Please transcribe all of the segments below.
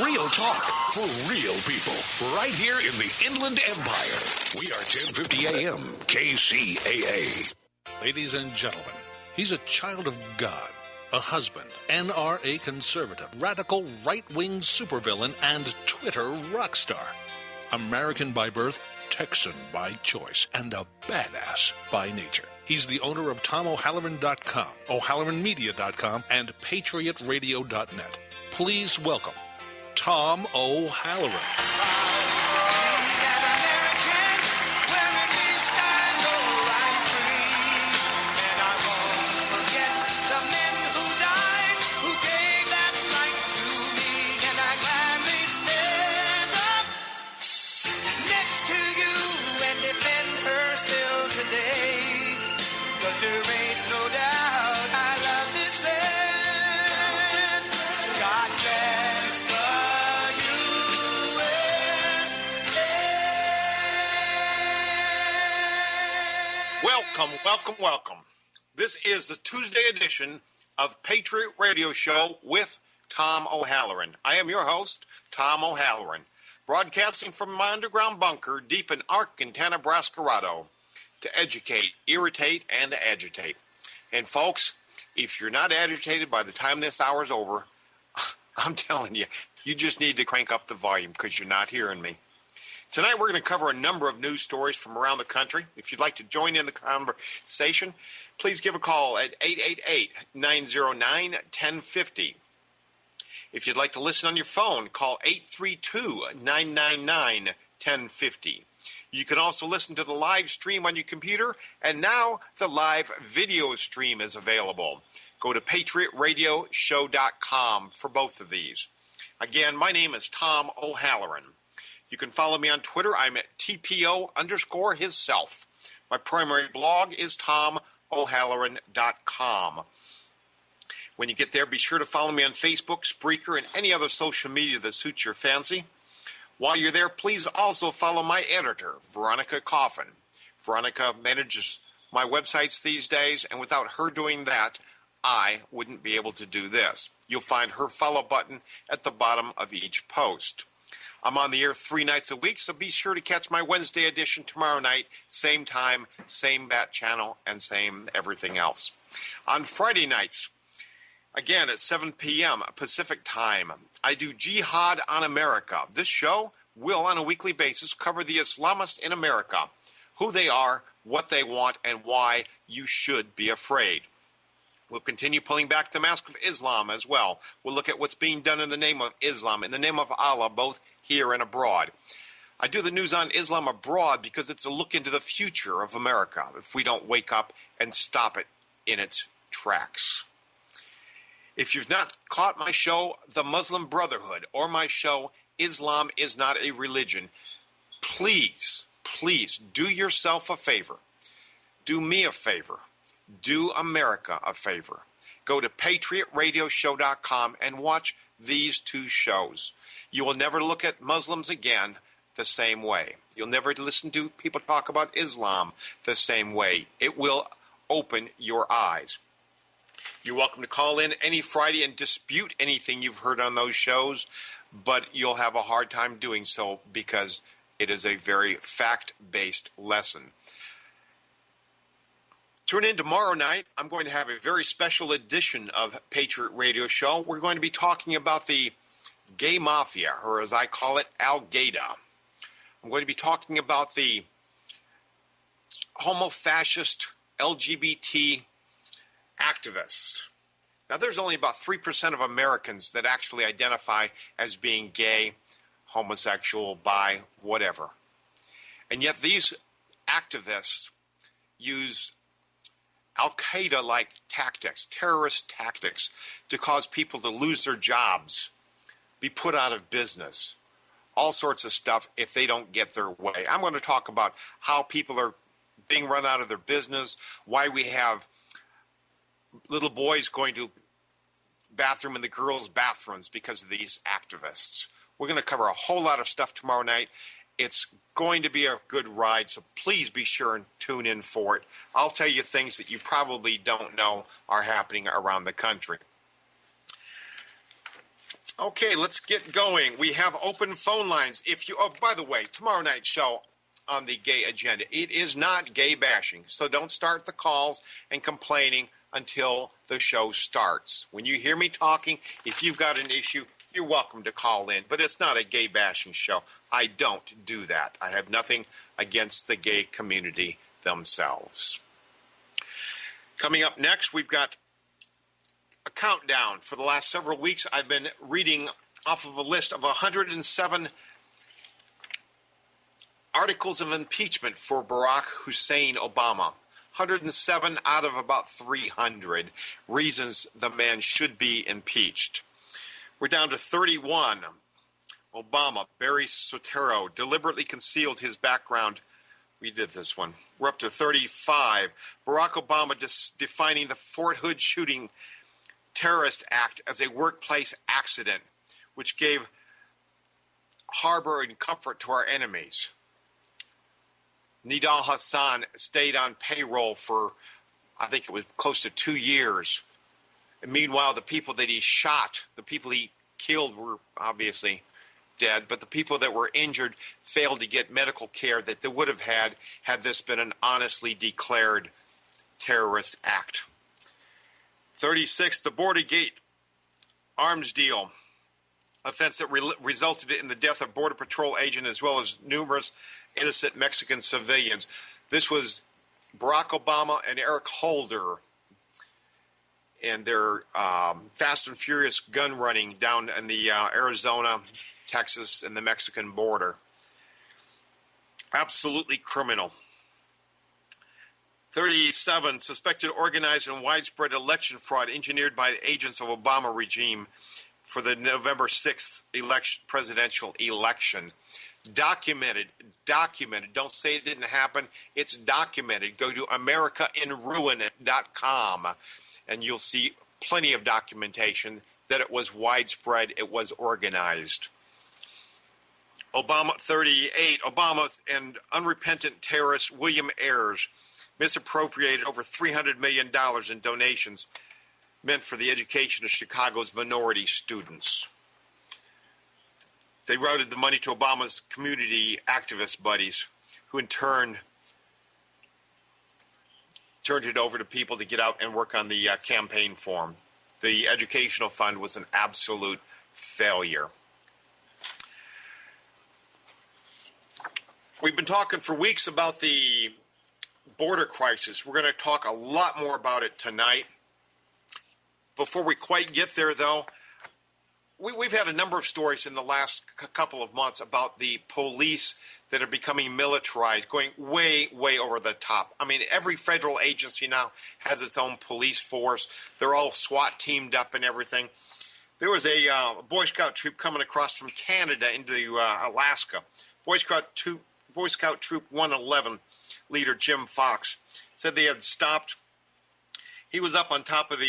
Real talk for real people. Right here in the Inland Empire. We are 1050 AM KCAA. Ladies and gentlemen, he's a child of God, a husband, NRA conservative, radical right-wing supervillain, and Twitter rock star. American by birth, Texan by choice, and a badass by nature. He's the owner of TomO'Halloran.com, O'HalloranMedia.com, and PatriotRadio.net. Please welcome Tom O'Halloran. There ain't no doubt I love this land. God bless the USA. Welcome. This is the Tuesday edition of Patriot Radio Show with Tom O'Halloran. I am your host, Tom O'Halloran, broadcasting from my underground bunker deep in Arkansas, Nebraska, to educate, irritate, and to agitate. And folks, if you're not agitated by the time this hour's over, I'm telling you, you just need to crank up the volume because you're not hearing me. Tonight we're going to cover a number of news stories from around the country. If you'd like to join in the conversation, please give a call at 888-909-1050. If you'd like to listen on your phone, call 832-999-1050. You can also listen to the live stream on your computer, and now the live video stream is available. Go to patriotradioshow.com for both of these. Again, my name is Tom O'Halloran. You can follow me on Twitter. I'm at TPO_hisself. My primary blog is TomO'Halloran.com. When you get there, be sure to follow me on Facebook, Spreaker, and any other social media that suits your fancy. While you're there, please also follow my editor, Veronica Coffin. Veronica manages my websites these days, and without her doing that, I wouldn't be able to do this. You'll find her follow button at the bottom of each post. I'm on the air 3 nights a week, so be sure to catch my Wednesday edition tomorrow night, same time, same bat channel, and same everything else. On Friday nights, again at 7 p.m. Pacific time, I do Jihad on America. This show will, on a weekly basis, cover the Islamists in America, who they are, what they want, and why you should be afraid. We'll continue pulling back the mask of Islam as well. We'll look at what's being done in the name of Islam, in the name of Allah, both here and abroad. I do the news on Islam abroad because it's a look into the future of America if we don't wake up and stop it in its tracks. If you've not caught my show, The Muslim Brotherhood, or my show, Islam is Not a Religion, please do yourself a favor. Do me a favor. Do America a favor. Go to PatriotRadioshow.com and watch these 2 shows. You will never look at Muslims again the same way. You'll never listen to people talk about Islam the same way. It will open your eyes. You're welcome to call in any Friday and dispute anything you've heard on those shows, but you'll have a hard time doing so because it is a very fact-based lesson. Tune in tomorrow night. I'm going to have a very special edition of Patriot Radio Show. We're going to be talking about the gay mafia, or as I call it, Al-Qaeda. I'm going to be talking about the homo-fascist LGBT activists. Now, there's only about 3% of Americans that actually identify as being gay, homosexual, bi, whatever. And yet these activists use Al-Qaeda-like tactics, terrorist tactics, to cause people to lose their jobs, be put out of business, all sorts of stuff if they don't get their way. I'm going to talk about how people are being run out of their business, why we have little boys going to bathroom in the girls' bathrooms because of these activists. We're going to cover a whole lot of stuff tomorrow night. It's going to be a good ride, so please be sure and tune in for it. I'll tell you things that you probably don't know are happening around the country. Okay, let's get going. We have open phone lines. By the way, tomorrow night's show on the gay agenda, it is not gay bashing. So don't start the calls and complaining until the show starts. When you hear me talking, if you've got an issue, you're welcome to call in. But it's not a gay bashing show. I don't do that. I have nothing against the gay community themselves. Coming up next, we've got a countdown. For the last several weeks, I've been reading off of a list of 107 articles of impeachment for Barack Hussein Obama. 107 out of about 300 reasons the man should be impeached. We're down to 31. Obama, Barry Soetoro, deliberately concealed his background. We did this one. We're up to 35. Barack Obama defining the Fort Hood shooting terrorist act as a workplace accident, which gave harbor and comfort to our enemies. Nidal Hassan stayed on payroll for, I think it was close to 2 years. And meanwhile, the people that he shot, the people he killed were obviously dead, but the people that were injured failed to get medical care that they would have had this been an honestly declared terrorist act. 36, the Bordergate arms deal, offense that resulted in the death of Border Patrol agent as well as numerous innocent Mexican civilians. This was Barack Obama and Eric Holder and their fast and furious gun running down in the Arizona, Texas, and the Mexican border. Absolutely criminal. 37, suspected organized and widespread election fraud engineered by agents of Obama regime for the November 6th presidential election. Documented. Don't say it didn't happen. It's documented. Go to AmericaInRuin.com and you'll see plenty of documentation that it was widespread, it was organized. 38, Obama and unrepentant terrorist William Ayers misappropriated over $300 million in donations meant for the education of Chicago's minority students. They routed the money to Obama's community activist buddies, who in turn turned it over to people to get out and work on the campaign form. The educational fund was an absolute failure. We've been talking for weeks about the border crisis. We're going to talk a lot more about it tonight. Before we quite get there, though, we've had a number of stories in the last couple of months about the police that are becoming militarized, going way, way over the top. I mean, every federal agency now has its own police force. They're all SWAT teamed up and everything. There was a Boy Scout troop coming across from Canada into Alaska. Boy Scout Troop 111 leader Jim Fox said they had stopped. He was up on top of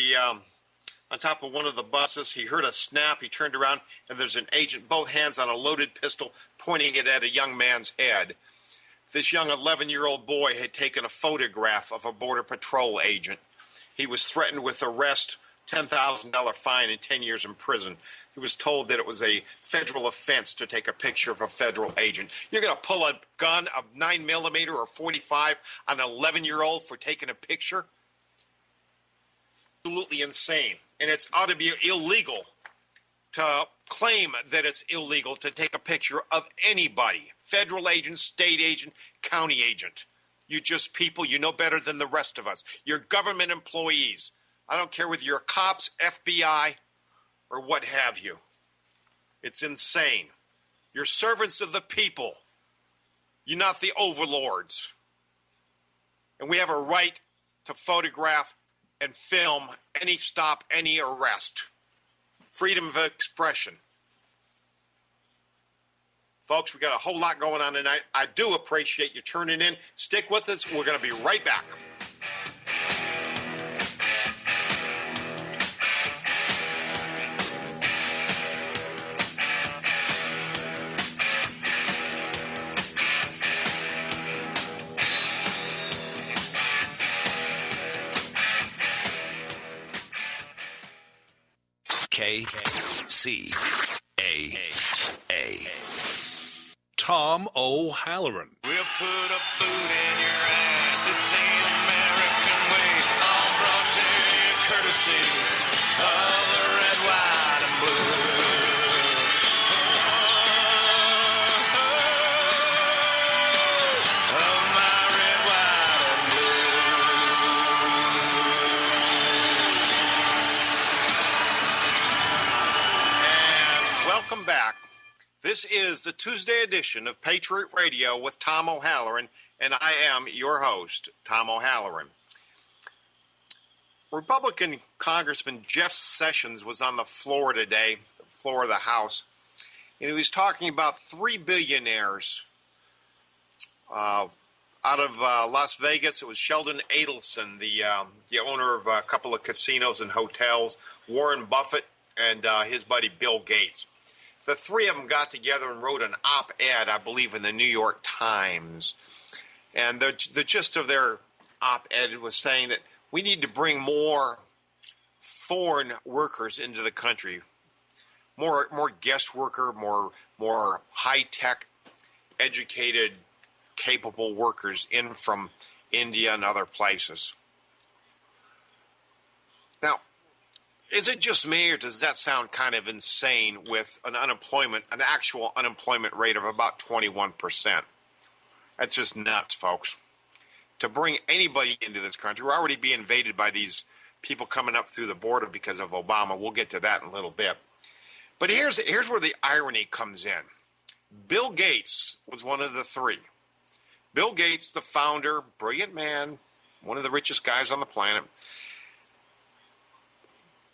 one of the buses. He heard a snap. He turned around, and there's an agent, both hands on a loaded pistol, pointing it at a young man's head. This young 11-year-old boy had taken a photograph of a Border Patrol agent. He was threatened with arrest, $10,000 fine, and 10 years in prison. He was told that it was a federal offense to take a picture of a federal agent. You're going to pull a gun, a 9mm or 45 on an 11-year-old for taking a picture? Absolutely insane. And it ought to be illegal to claim that it's illegal to take a picture of anybody. Federal agent, state agent, county agent. You're just people. You know better than the rest of us. You're government employees. I don't care whether you're cops, FBI, or what have you. It's insane. You're servants of the people. You're not the overlords. And we have a right to photograph and film any stop, any arrest. Freedom of expression. Folks, we got a whole lot going on tonight. I do appreciate you turning in. Stick with us. We're going to be right back. KCAA. Tom O'Halloran. We'll put a boot in your ass. It's an American way. All brought to you courtesy of the red, white, and blue. Of my red, white, and And welcome back. This is the Tuesday edition of Patriot Radio with Tom O'Halloran, and I am your host, Tom O'Halloran. Republican Congressman Jeff Sessions was on the floor today, the floor of the House, and he was talking about 3 billionaires out of Las Vegas. It was Sheldon Adelson, the owner of a couple of casinos and hotels, Warren Buffett, and his buddy Bill Gates. The three of them got together and wrote an op-ed, I believe, in the New York Times. And the gist of their op-ed was saying that we need to bring more foreign workers into the country, more guest worker, more high-tech, educated, capable workers in from India and other places. Now, is it just me, or does that sound kind of insane with an actual unemployment rate of about 21%? That's just nuts, folks. To bring anybody into this country, we're already being invaded by these people coming up through the border because of Obama. We'll get to that in a little bit. But here's where the irony comes in. Bill Gates was one of the three. Bill Gates, the founder, brilliant man, one of the richest guys on the planet.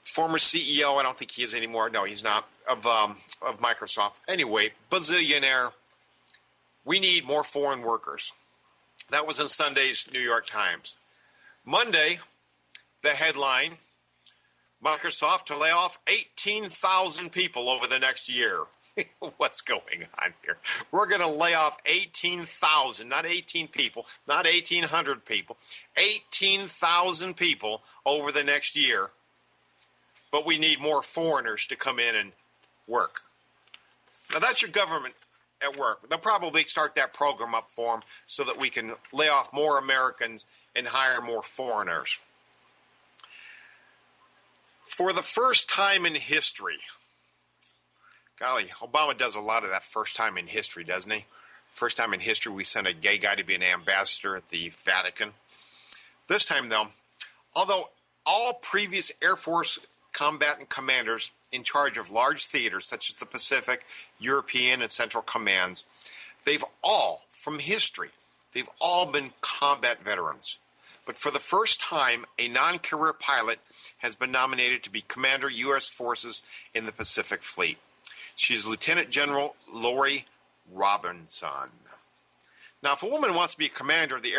Former CEO, I don't think he is anymore. No, he's not, of Microsoft. Anyway, bazillionaire. We need more foreign workers. That was in Sunday's New York Times. Monday, the headline, Microsoft to lay off 18,000 people over the next year. What's going on here? We're going to lay off 18,000, not 18 people, not 1,800 people, 18,000 people over the next year. But we need more foreigners to come in and work. Now, that's your government at work. They'll probably start that program up for them so that we can lay off more Americans and hire more foreigners. For the first time in history, golly, Obama does a lot of that first time in history, doesn't he? First time in history, we sent a gay guy to be an ambassador at the Vatican. This time, though, although all previous Air Force combatant commanders in charge of large theaters such as the Pacific, European, and Central Commands, they've all, from history, they've all been combat veterans. But for the first time, a non-career pilot has been nominated to be Commander U.S. Forces in the Pacific Fleet. She's Lieutenant General Lori Robinson. Now, if a woman wants to be a commander of the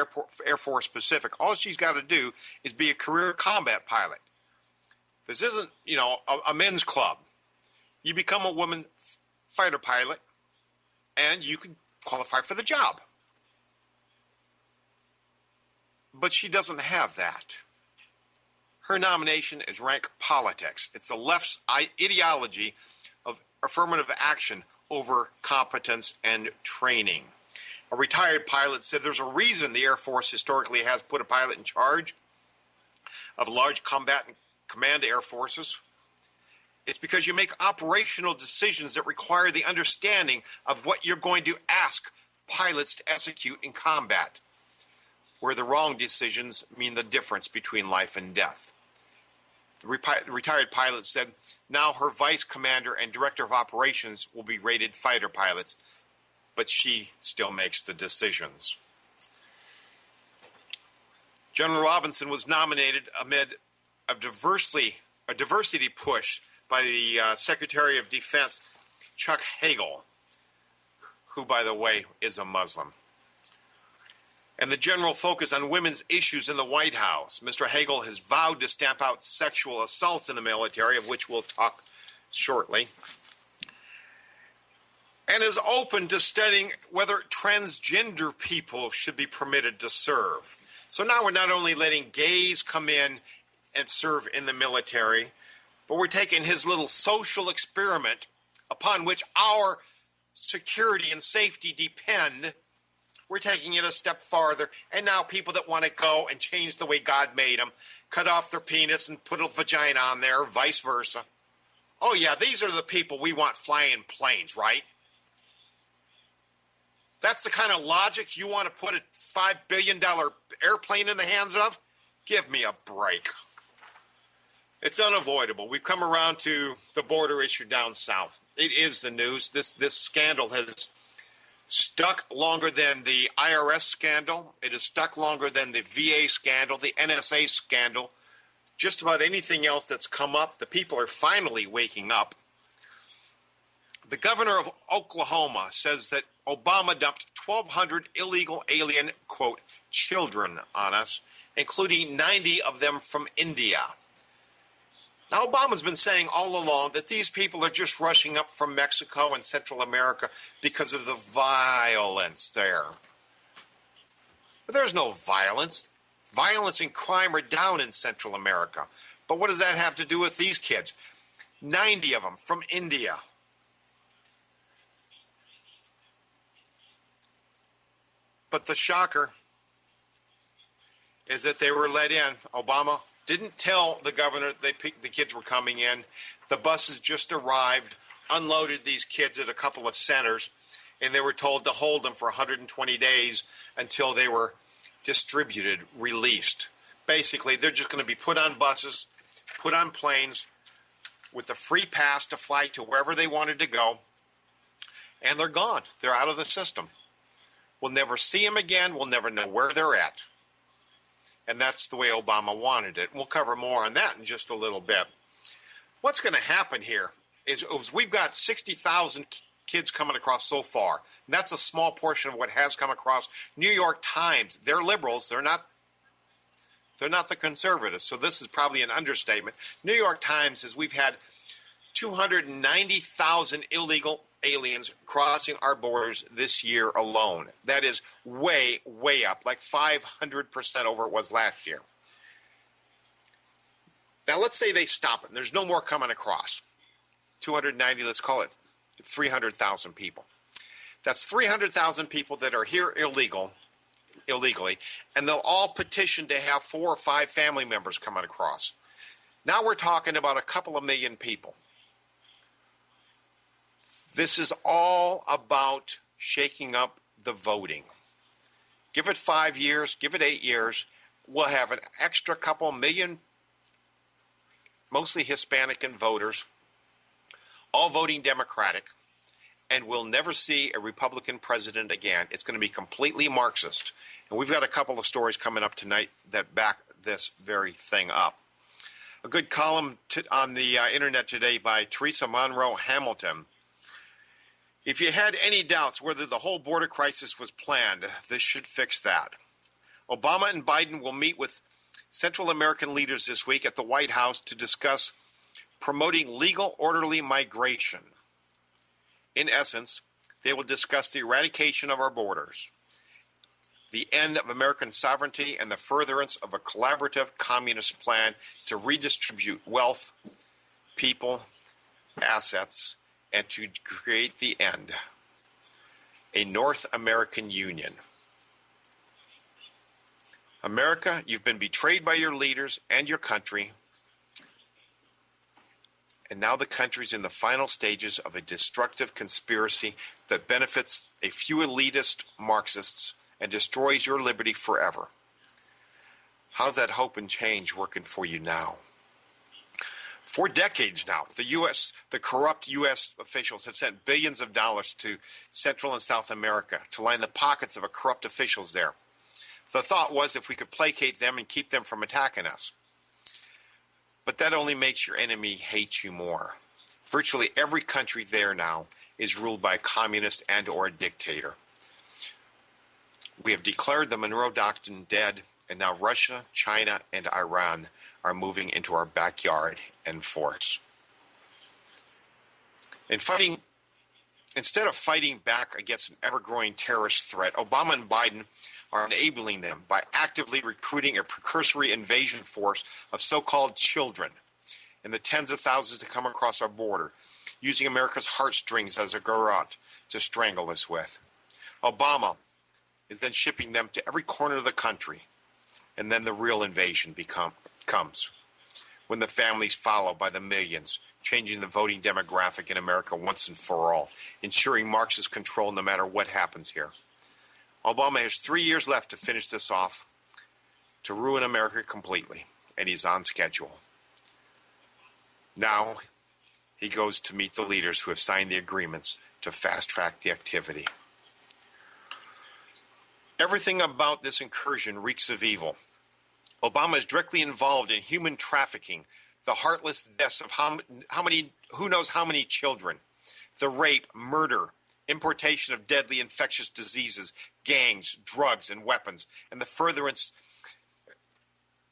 Air Force Pacific, all she's got to do is be a career combat pilot. This isn't, a men's club. You become a woman fighter pilot, and you can qualify for the job. But she doesn't have that. Her nomination is rank politics. It's the left's ideology of affirmative action over competence and training. A retired pilot said there's a reason the Air Force historically has put a pilot in charge of large combatant command air forces. It's because you make operational decisions that require the understanding of what you're going to ask pilots to execute in combat, where the wrong decisions mean the difference between life and death. The retired pilot said now her vice commander and director of operations will be rated fighter pilots, but she still makes the decisions. General Robinson was nominated amid a diversity push by the Secretary of Defense, Chuck Hagel, who, by the way, is a Muslim. And the general focus on women's issues in the White House. Mr. Hagel has vowed to stamp out sexual assaults in the military, of which we'll talk shortly, and is open to studying whether transgender people should be permitted to serve. So now we're not only letting gays come in and serve in the military, But we're taking his little social experiment upon which our security and safety depend. We're taking it a step farther. And now people that want to go and change the way God made them, cut off their penis and put a vagina on there, vice versa. Oh, yeah, these are the people we want flying planes, right? That's the kind of logic you want to put a $5 billion airplane in the hands of? Give me a break. It's unavoidable. We've come around to the border issue down south. It is the news. This scandal has stuck longer than the IRS scandal. It has stuck longer than the VA scandal, the NSA scandal. Just about anything else that's come up, the people are finally waking up. The governor of Oklahoma says that Obama dumped 1,200 illegal alien, quote, children on us, including 90 of them from India. Now, Obama's been saying all along that these people are just rushing up from Mexico and Central America because of the violence there. But there's no violence. Violence and crime are down in Central America. But what does that have to do with these kids? 90 of them from India. But the shocker is that they were let in. Obama didn't tell the governor the kids were coming in. The buses just arrived, unloaded these kids at a couple of centers, and they were told to hold them for 120 days until they were distributed, released. Basically, they're just going to be put on buses, put on planes with a free pass to fly to wherever they wanted to go, and they're gone. They're out of the system. We'll never see them again. We'll never know where they're at. And that's the way Obama wanted it. We'll cover more on that in just a little bit. What's going to happen here is we've got 60,000 kids coming across so far. And that's a small portion of what has come across. New York Times, they're liberals. They're not the conservatives. So this is probably an understatement. New York Times says we've had 290,000 illegal aliens crossing our borders this year alone. That is way, way up, like 500% over it was last year. Now, let's say they stop it. There's no more coming across. 290, let's call it 300,000 people. That's 300,000 people that are here illegally, and they'll all petition to have 4 or 5 family members coming across. Now we're talking about a couple of million people. This is all about shaking up the voting. Give it 5 years, give it 8 years, we'll have an extra couple million, mostly Hispanic voters, all voting Democratic, and we'll never see a Republican president again. It's going to be completely Marxist. And we've got a couple of stories coming up tonight that back this very thing up. A good column on the internet today by Teresa Monroe Hamilton. If you had any doubts whether the whole border crisis was planned, this should fix that. Obama and Biden will meet with Central American leaders this week at the White House to discuss promoting legal, orderly migration. In essence, they will discuss the eradication of our borders, the end of American sovereignty, and the furtherance of a collaborative communist plan to redistribute wealth, people, assets, and to create the end, a North American Union. America, you've been betrayed by your leaders and your country, and now the country's in the final stages of a destructive conspiracy that benefits a few elitist Marxists and destroys your liberty forever. How's that hope and change working for you now? For decades now, the corrupt U.S. officials have sent billions of dollars to Central and South America to line the pockets of corrupt officials there. The thought was if we could placate them and keep them from attacking us. But that only makes your enemy hate you more. Virtually every country there now is ruled by a communist and or a dictator. We have declared the Monroe Doctrine dead, and now Russia, China, and Iran are moving into our backyard in force. Instead of fighting back against an ever-growing terrorist threat, Obama and Biden are enabling them by actively recruiting a precursory invasion force of so-called children. and the tens of thousands to come across our border, using America's heartstrings as a garrote to strangle us with. Obama is then shipping them to every corner of the country, and then the real invasion comes, when the families follow by the millions, changing the voting demographic in America once and for all, ensuring Marxist control no matter what happens here. Obama has 3 years left to finish this off, to ruin America completely, and he's on schedule. Now he goes to meet the leaders who have signed the agreements to fast-track the activity. Everything about this incursion reeks of evil. Obama is directly involved in human trafficking, the heartless deaths of who knows how many children, the rape, murder, importation of deadly infectious diseases, gangs, drugs, and weapons, and the furtherance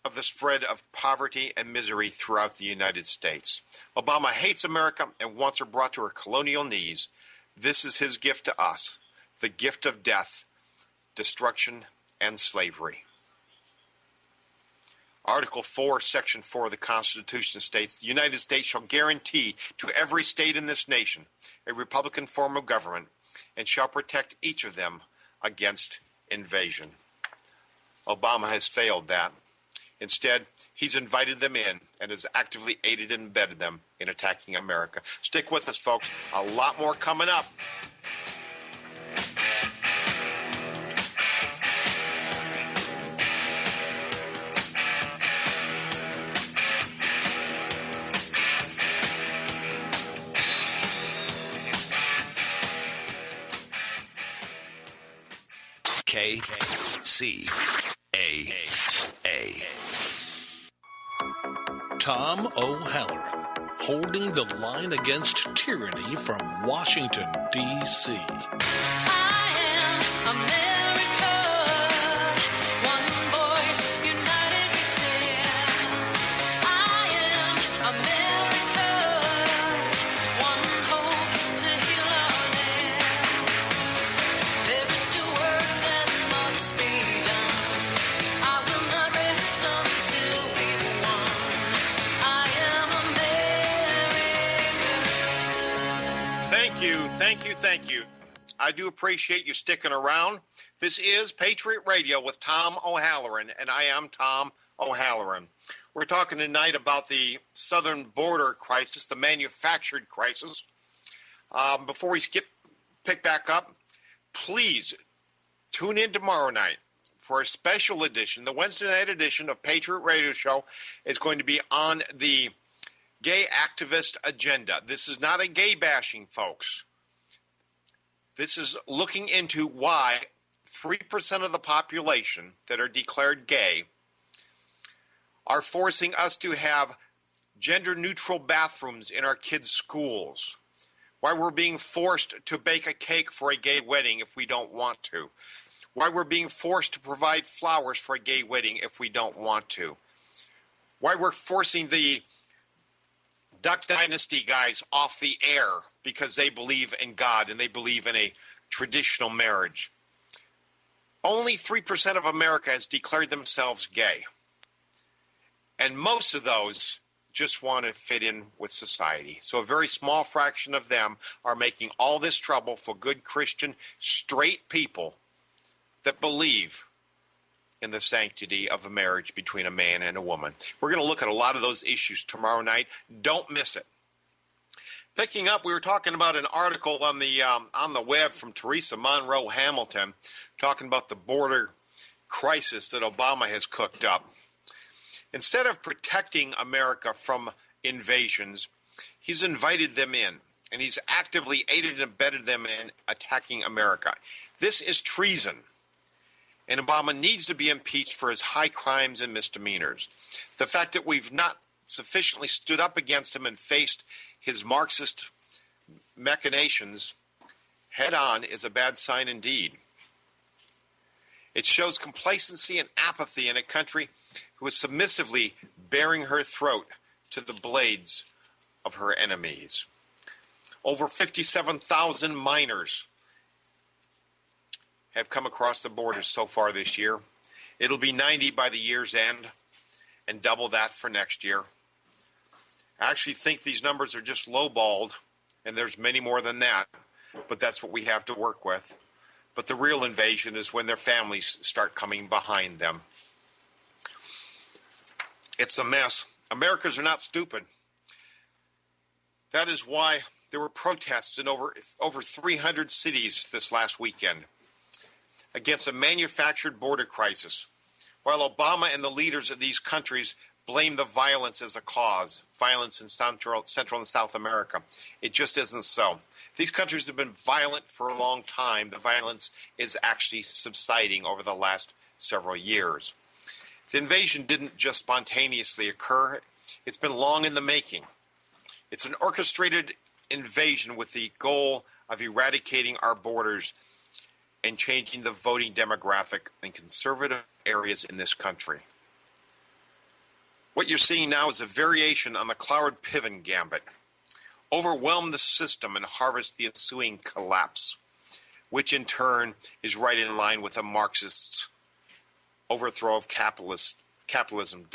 of the spread of poverty and misery throughout the United States. Obama hates America and wants her brought to her colonial knees. This is his gift to us, the gift of death, destruction, and slavery. Article 4, Section 4 of the Constitution states, the United States shall guarantee to every state in this nation a Republican form of government and shall protect each of them against invasion. Obama has failed that. Instead, he's invited them in and has actively aided and abetted them in attacking America. Stick with us, folks. A lot more coming up. KCAA. Tom O'Halloran, holding the line against tyranny from Washington, D.C. I am America. One voice, united we stand. I am America. One hope to heal our land. There is still work that must be done. I will not rest until we've won. I am America. Thank you. I do appreciate you sticking around. This is Patriot Radio with Tom O'Halloran, and I am Tom O'Halloran. We're talking tonight about the southern border crisis, the manufactured crisis. Before we pick back up, please tune in tomorrow night for a special edition. The Wednesday night edition of Patriot Radio Show is going to be on the gay activist agenda. This is not a gay bashing, folks. This is looking into why 3% of the population that are declared gay are forcing us to have gender-neutral bathrooms in our kids' schools. Why we're being forced to bake a cake for a gay wedding if we don't want to. Why we're being forced to provide flowers for a gay wedding if we don't want to. Why we're forcing the Duck Dynasty guys off the air because they believe in God and they believe in a traditional marriage. Only 3% of America has declared themselves gay. And most of those just want to fit in with society. So a very small fraction of them are making all this trouble for good Christian, straight people that believe in the sanctity of a marriage between a man and a woman. We're going to look at a lot of those issues tomorrow night. Don't miss it. Picking up, we were talking about an article on the web from Teresa Monroe Hamilton talking about the border crisis that Obama has cooked up. Instead of protecting America from invasions, he's invited them in, and he's actively aided and abetted them in attacking America. This is treason. And Obama needs to be impeached for his high crimes and misdemeanors. The fact that we've not sufficiently stood up against him and faced his Marxist machinations head on is a bad sign indeed. It shows complacency and apathy in a country who is submissively baring her throat to the blades of her enemies. Over 57,000 minors have come across the borders so far this year. It'll be 90 by the year's end and double that for next year. I actually think these numbers are just lowballed, and there's many more than that, but that's what we have to work with. But the real invasion is when their families start coming behind them. It's a mess. Americans are not stupid. That is why there were protests in over 300 cities this last weekend against a manufactured border crisis. While Obama and the leaders of these countries blame the violence as a cause, violence in Central and South America, it just isn't so. These countries have been violent for a long time. The violence is actually subsiding over the last several years. The invasion didn't just spontaneously occur. It's been long in the making. It's an orchestrated invasion with the goal of eradicating our borders and changing the voting demographic in conservative areas in this country. What you're seeing now is a variation on the Cloward-Piven gambit. Overwhelm the system and harvest the ensuing collapse, which in turn is right in line with the Marxists' overthrow of capitalism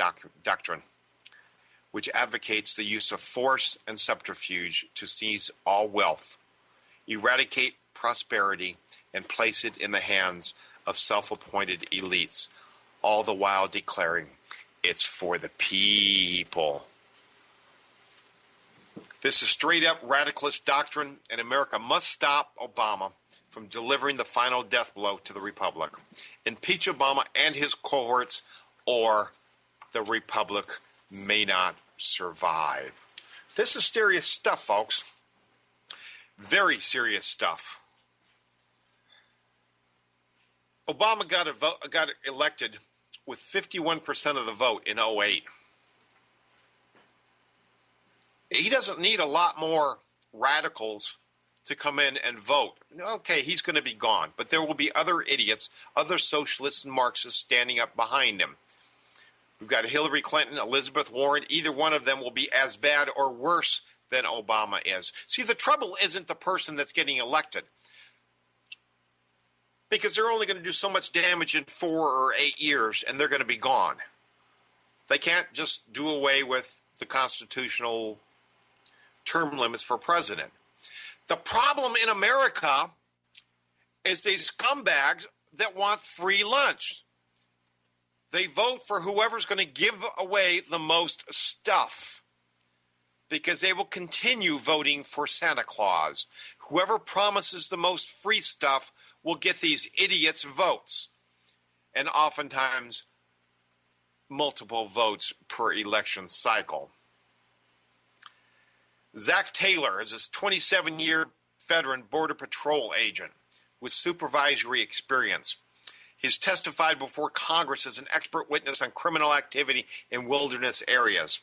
doctrine, which advocates the use of force and subterfuge to seize all wealth, eradicate prosperity, and place it in the hands of self-appointed elites, all the while declaring it's for the people. This is straight-up radicalist doctrine, and America must stop Obama from delivering the final death blow to the Republic. Impeach Obama and his cohorts, or the Republic may not survive. This is serious stuff, folks. Very serious stuff. Obama got elected with 51% of the vote in 2008. He doesn't need a lot more radicals to come in and vote. Okay, he's going to be gone, but there will be other idiots, other socialists and Marxists standing up behind him. We've got Hillary Clinton, Elizabeth Warren. Either one of them will be as bad or worse than Obama is. See, the trouble isn't the person that's getting elected, because they're only going to do so much damage in 4 or 8 years, and they're going to be gone. They can't just do away with the constitutional term limits for president. The problem in America is these scumbags that want free lunch. They vote for whoever's going to give away the most stuff, because they will continue voting for Santa Claus. Whoever promises the most free stuff will get these idiots' votes, and oftentimes multiple votes per election cycle. Zach Taylor is a 27-year veteran Border Patrol agent with supervisory experience. He's testified before Congress as an expert witness on criminal activity in wilderness areas.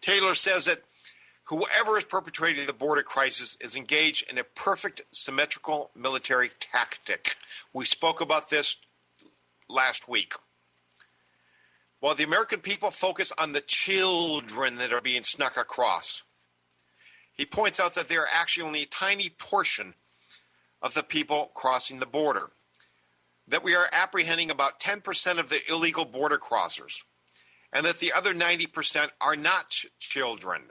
Taylor says that whoever is perpetrating the border crisis is engaged in a perfect symmetrical military tactic. We spoke about this last week. While the American people focus on the children that are being snuck across, he points out that they are actually only a tiny portion of the people crossing the border, that we are apprehending about 10% of the illegal border crossers, and that the other 90% are not children.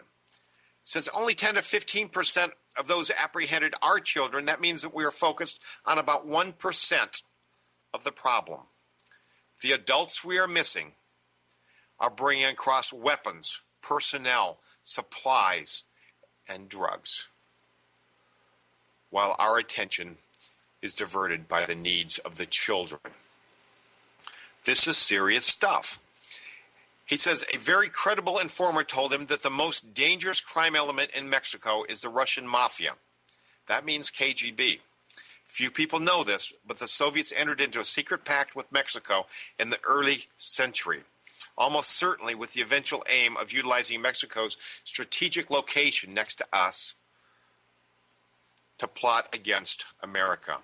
Since only 10 to 15% of those apprehended are children, that means that we are focused on about 1% of the problem. The adults we are missing are bringing across weapons, personnel, supplies, and drugs, while our attention is diverted by the needs of the children. This is serious stuff. He says a very credible informant told him that the most dangerous crime element in Mexico is the Russian mafia. That means KGB. Few people know this, but the Soviets entered into a secret pact with Mexico in the early century, almost certainly with the eventual aim of utilizing Mexico's strategic location next to us to plot against America.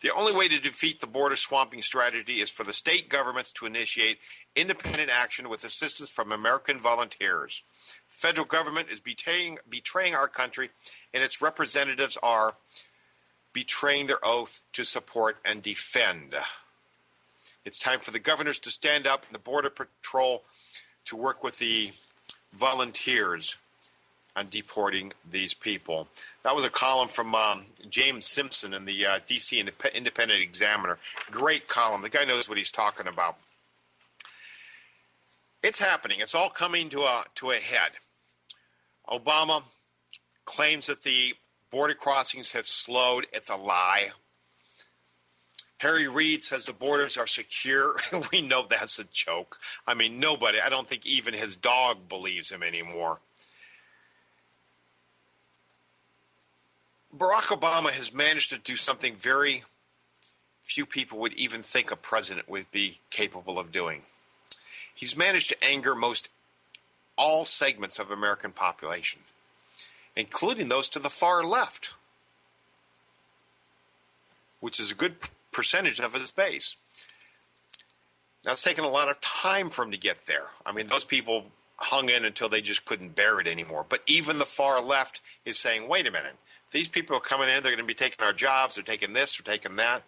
The only way to defeat the border swamping strategy is for the state governments to initiate independent action with assistance from American volunteers. The federal government is betraying our country, and its representatives are betraying their oath to support and defend. It's time for the governors to stand up and the Border Patrol to work with the volunteers on deporting these people. That was a column from James Simpson in the D.C. Independent Examiner. Great column. The guy knows what he's talking about. It's happening. It's all coming to a head. Obama claims that the border crossings have slowed. It's a lie. Harry Reid says the borders are secure. We know that's a joke. I mean, nobody, I don't think even his dog believes him anymore. Barack Obama has managed to do something very few people would even think a president would be capable of doing. He's managed to anger most all segments of American population, including those to the far left, which is a good percentage of his base. Now, it's taken a lot of time for him to get there. I mean, those people hung in until they just couldn't bear it anymore. But even the far left is saying, wait a minute, these people are coming in, they're going to be taking our jobs, they're taking this, they're taking that.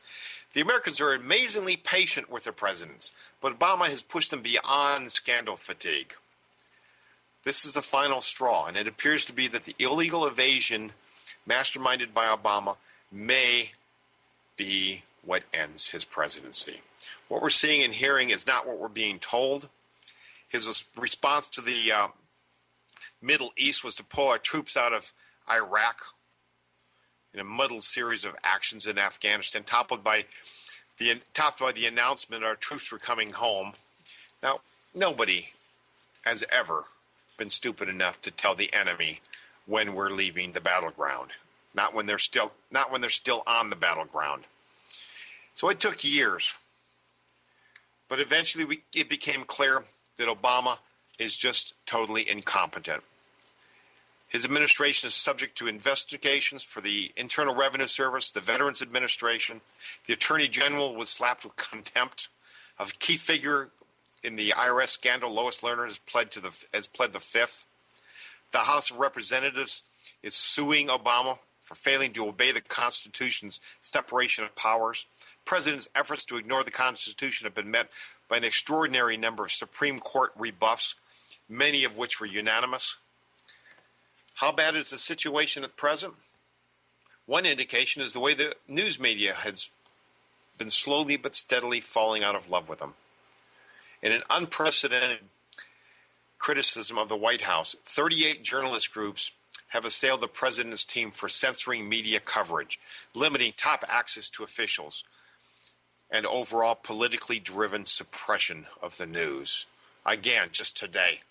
The Americans are amazingly patient with their presidents, but Obama has pushed them beyond scandal fatigue. This is the final straw, and it appears to be that the illegal evasion masterminded by Obama may be what ends his presidency. What we're seeing and hearing is not what we're being told. His response to the Middle East was to pull our troops out of Iraq in a muddled series of actions in Afghanistan, topped by the announcement our troops were coming home. Now, nobody has ever been stupid enough to tell the enemy when we're leaving the battleground. Not when they're still on the battleground. So it took years. But eventually it became clear that Obama is just totally incompetent. His administration is subject to investigations for the Internal Revenue Service, the Veterans Administration. The Attorney General was slapped with contempt. A key figure in the IRS scandal, Lois Lerner, has pled the fifth. The House of Representatives is suing Obama for failing to obey the Constitution's separation of powers. The President's efforts to ignore the Constitution have been met by an extraordinary number of Supreme Court rebuffs, many of which were unanimous. How bad is the situation at present? One indication is the way the news media has been slowly but steadily falling out of love with him. In an unprecedented criticism of the White House, 38 journalist groups have assailed the president's team for censoring media coverage, limiting top access to officials, and overall politically driven suppression of the news. Again, just today,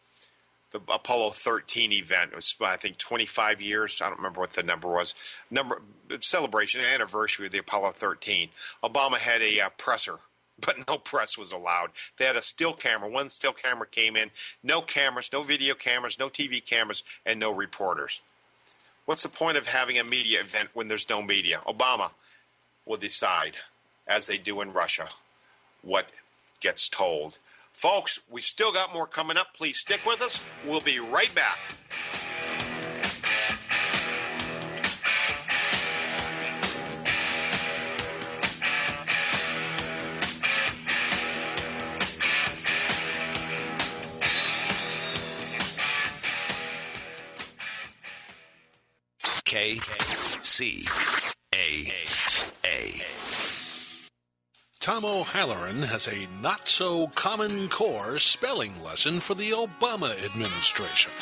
the Apollo 13 event was, I think, 25 years. I don't remember what the number was. Celebration, anniversary of the Apollo 13. Obama had a presser, but no press was allowed. They had a still camera. One still camera came in. No cameras, no video cameras, no TV cameras, and no reporters. What's the point of having a media event when there's no media? Obama will decide, as they do in Russia, what gets told. Folks, we've still got more coming up. Please stick with us. We'll be right back. KCAA. Tom O'Halloran has a not-so-common core spelling lesson for the Obama administration.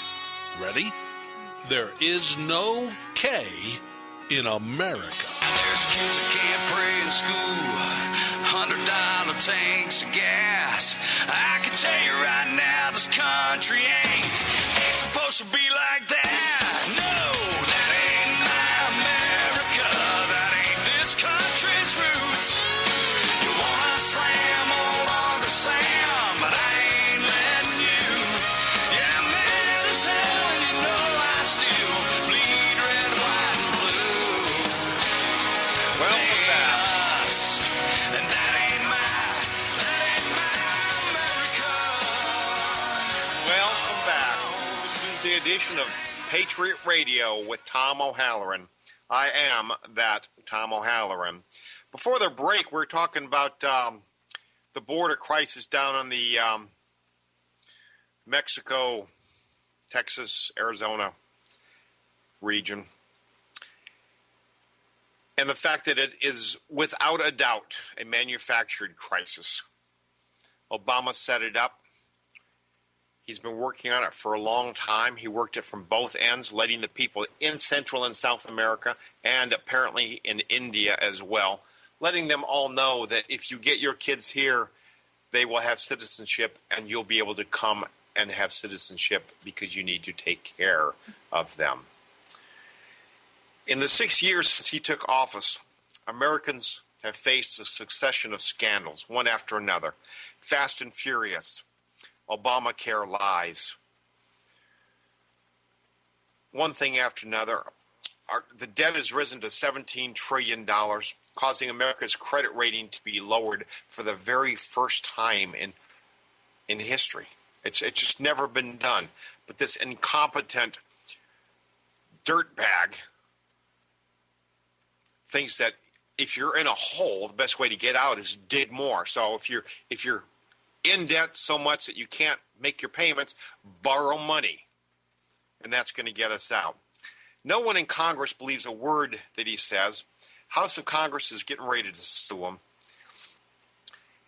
Ready? There is no K in America. There's kids that can't pray in school, $100 tanks of gas. I can tell you right now, this country ain't supposed to be like that. No, that ain't my America. That ain't this country's roots. You wanna slam all on the Sam, but I ain't letting you. Yeah, I'm mad as hell, and you know I still bleed red, white, and blue. Welcome back. Us, and that ain't my America. Welcome back to the Tuesday edition of Patriot Radio with Tom O'Halloran. I am that Tom O'Halloran. Before the break, we were talking about the border crisis down on the Mexico, Texas, Arizona region. And the fact that it is, without a doubt, a manufactured crisis. Obama set it up. He's been working on it for a long time. He worked it from both ends, letting the people in Central and South America, and apparently in India as well, letting them all know that if you get your kids here, they will have citizenship, and you'll be able to come and have citizenship because you need to take care of them. In the 6 years since he took office, Americans have faced a succession of scandals, one after another. Fast and furious. Obamacare lies. One thing after another. The debt has risen to $17 trillion, causing America's credit rating to be lowered for the very first time in history. It's just never been done. But this incompetent dirtbag thinks that if you're in a hole, the best way to get out is dig more. So if you're in debt so much that you can't make your payments, borrow money. And that's going to get us out. No one in Congress believes a word that he says. House of Congress is getting ready to sue him.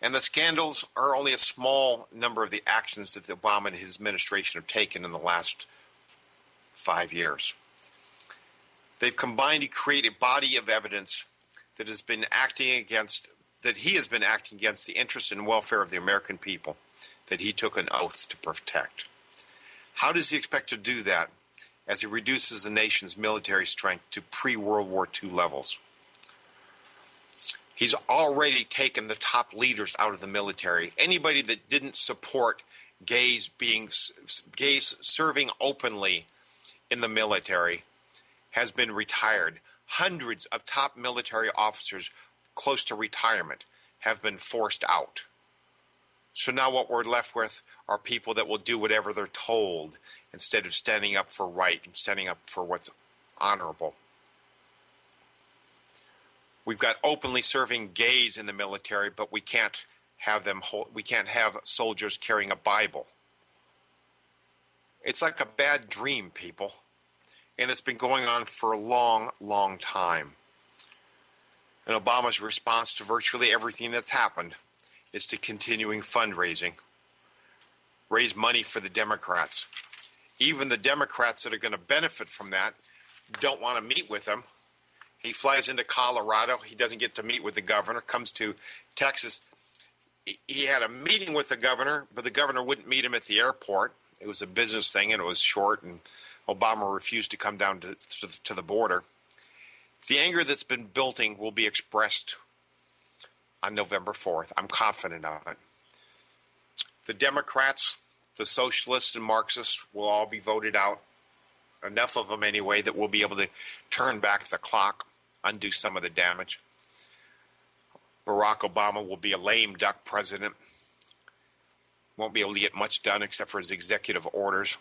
And the scandals are only a small number of the actions that Obama and his administration have taken in the last 5 years. They've combined to create a body of evidence that he has been acting against the interest and welfare of the American people that he took an oath to protect. How does he expect to do that as he reduces the nation's military strength to pre-World War II levels? He's already taken the top leaders out of the military. Anybody that didn't support gays serving openly in the military has been retired. Hundreds of top military officers close to retirement have been forced out. So now what we're left with are people that will do whatever they're told instead of standing up for right and standing up for what's honorable. We've got openly serving gays in the military, but we can't have soldiers carrying a Bible. It's like a bad dream, people. And it's been going on for a long, long time. And Obama's response to virtually everything that's happened is to continuing fundraising. Raise money for the Democrats. Even the Democrats that are going to benefit from that don't want to meet with him. He flies into Colorado. He doesn't get to meet with the governor. Comes to Texas. He had a meeting with the governor, but the governor wouldn't meet him at the airport. It was a business thing, and it was short, and Obama refused to come down to the border. The anger that's been building will be expressed on November 4th. I'm confident of it. The Democrats, the socialists and Marxists will all be voted out. Enough of them anyway that we'll be able to turn back the clock, undo some of the damage. Barack Obama will be a lame duck president. Won't be able to get much done except for his executive orders.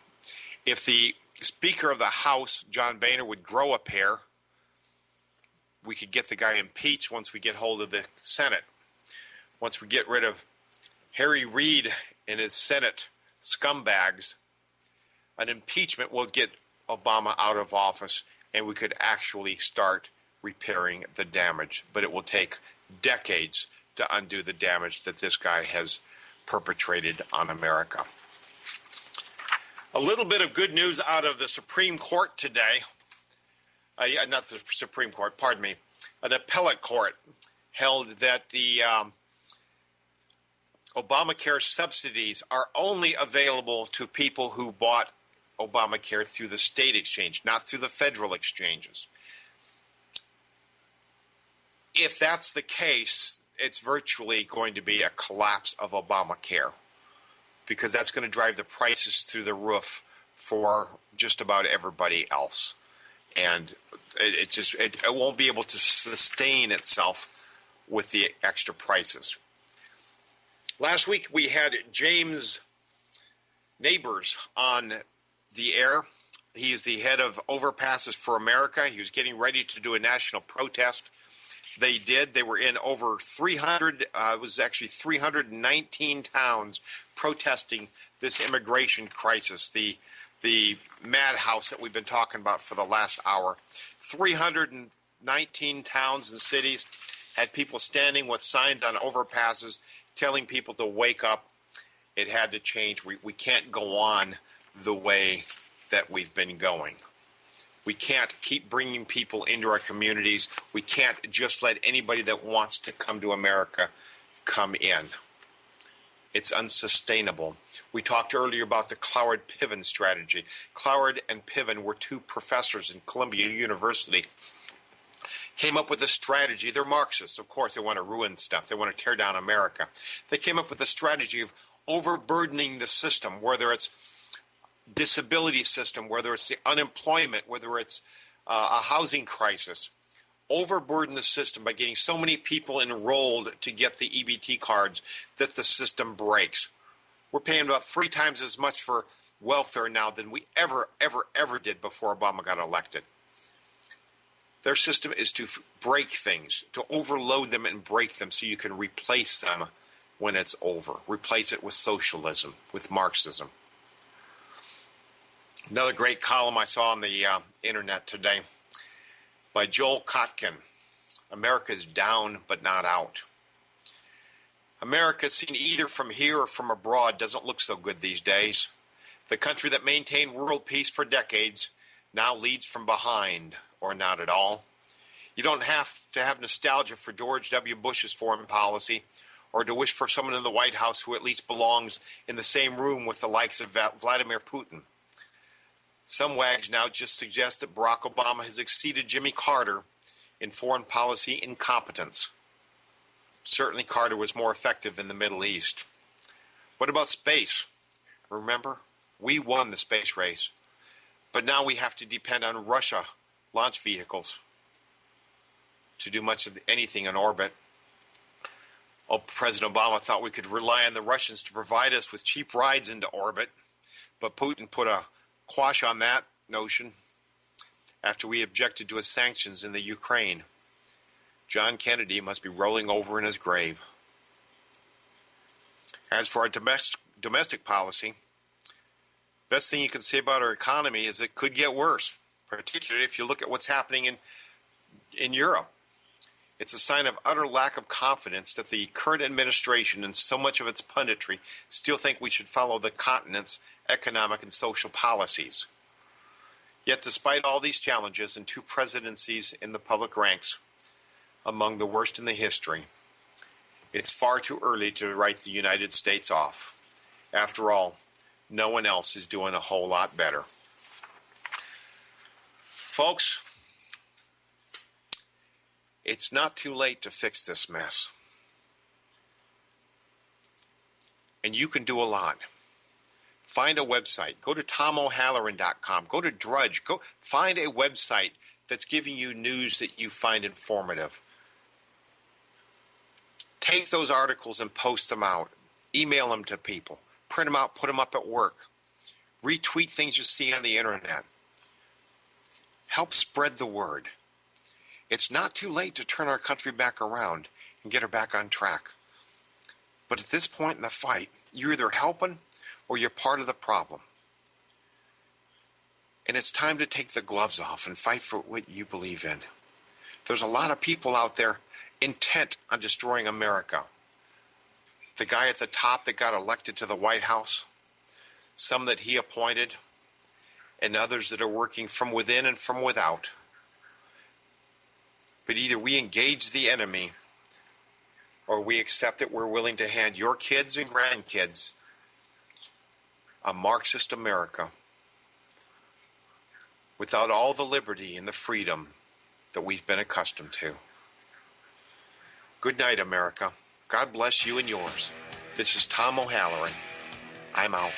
If the Speaker of the House, John Boehner, would grow a pair, we could get the guy impeached once we get hold of the Senate. Once we get rid of Harry Reid and his Senate scumbags, an impeachment will get Obama out of office, and we could actually start repairing the damage. But it will take decades to undo the damage that this guy has perpetrated on America. A little bit of good news out of the Supreme Court today. Not the Supreme Court, pardon me. An appellate court held that the Obamacare subsidies are only available to people who bought Obamacare through the state exchange, not through the federal exchanges. If that's the case, it's virtually going to be a collapse of Obamacare, because that's going to drive the prices through the roof for just about everybody else. And it won't be able to sustain itself with the extra prices. Last week we had James Neighbors on the air. He is the head of Overpasses for America. He was getting ready to do a national protest. They did. They were in over 300, it was actually 319 towns protesting this immigration crisis. The the madhouse that we've been talking about for the last hour. 319 towns and cities had people standing with signs on overpasses telling people to wake up. It had to change. We can't go on the way that we've been going. We can't keep bringing people into our communities. We can't just let anybody that wants to come to America come in. It's unsustainable. We talked earlier about the Cloward-Piven strategy. Cloward and Piven were two professors in Columbia University. Came up with a strategy. They're Marxists, of course. They want to ruin stuff. They want to tear down America. They came up with a strategy of overburdening the system, whether it's disability system, whether it's the unemployment, whether it's a housing crisis. Overburden the system by getting so many people enrolled to get the EBT cards that the system breaks. We're paying about 3 times as much for welfare now than we ever did before Obama got elected. Their system is to break things, to overload them and break them so you can replace them when it's over. Replace it with socialism, with Marxism. Another great column I saw on the internet today by Joel Kotkin. America's down but not out. America, seen either from here or from abroad, doesn't look so good these days. The country that maintained world peace for decades now leads from behind, or not at all. You don't have to have nostalgia for George W. Bush's foreign policy or to wish for someone in the White House who at least belongs in the same room with the likes of Vladimir Putin. Some wags now just suggest that Barack Obama has exceeded Jimmy Carter in foreign policy incompetence. Certainly Carter was more effective in the Middle East. What about space? Remember, we won the space race. But now we have to depend on Russia launch vehicles to do much of anything in orbit. Oh, President Obama thought we could rely on the Russians to provide us with cheap rides into orbit, but Putin put a quash on that notion after we objected to his sanctions in the Ukraine. John Kennedy must be rolling over in his grave. As for our domestic policy, best thing you can say about our economy is it could get worse, particularly if you look at what's happening in Europe. It's a sign of utter lack of confidence that the current administration and so much of its punditry still think we should follow the continent's economic and social policies. Yet despite all these challenges and 2 presidencies in the public ranks, among the worst in the history, it's far too early to write the United States off. After all, no one else is doing a whole lot better. Folks, it's not too late to fix this mess. And you can do a lot. Find a website. Go to TomO'Halloran.com. Go to Drudge. Go find a website that's giving you news that you find informative. Take those articles and post them out. Email them to people. Print them out, put them up at work. Retweet things you see on the internet. Help spread the word. It's not too late to turn our country back around and get her back on track. But at this point in the fight, you're either helping or you're part of the problem. And it's time to take the gloves off and fight for what you believe in. There's a lot of people out there intent on destroying America. The guy at the top that got elected to the White House, some that he appointed, and others that are working from within and from without. But either we engage the enemy or we accept that we're willing to hand your kids and grandkids a Marxist America without all the liberty and the freedom that we've been accustomed to. Good night, America. God bless you and yours. This is Tom O'Halloran. I'm out.